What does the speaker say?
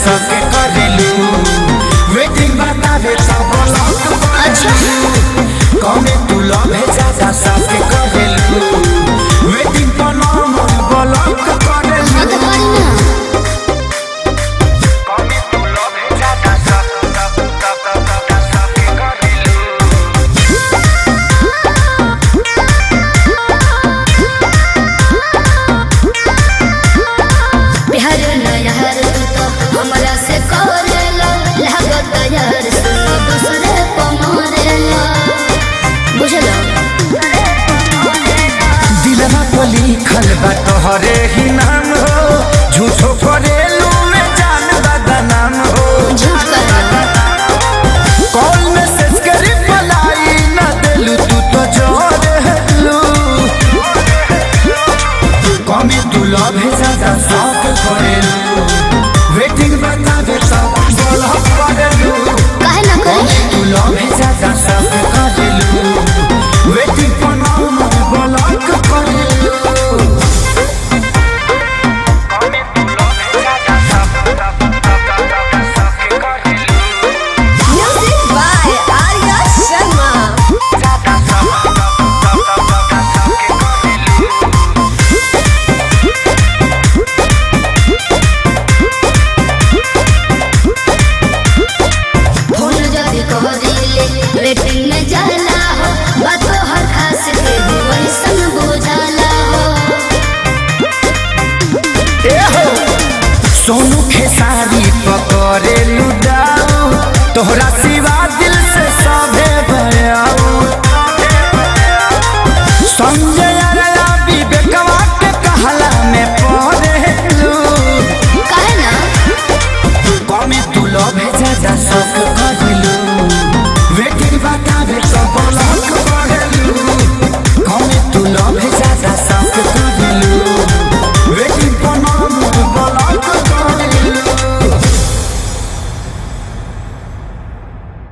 सके करेलू वेटिंग बतावे सब लोग अच्छा कमे तू लव है ज्यादा सके करेलू वेटिंग पर नॉर्मल ब्लॉक करेलू कमे तू लव है ज्यादा सके करेलू बिहार नया हर तो हमरा से करेला लागत यार सुनो दूसरे को मारेला बुझला दिलवा पर लिखल बा तोहरे ही नाम हो झूठो करेलू में जान बदनाम हो झूठ करला कॉल मैसेज करी पलाई ना देलू तू तो जोरेलू कमे तू लव है ज्यादा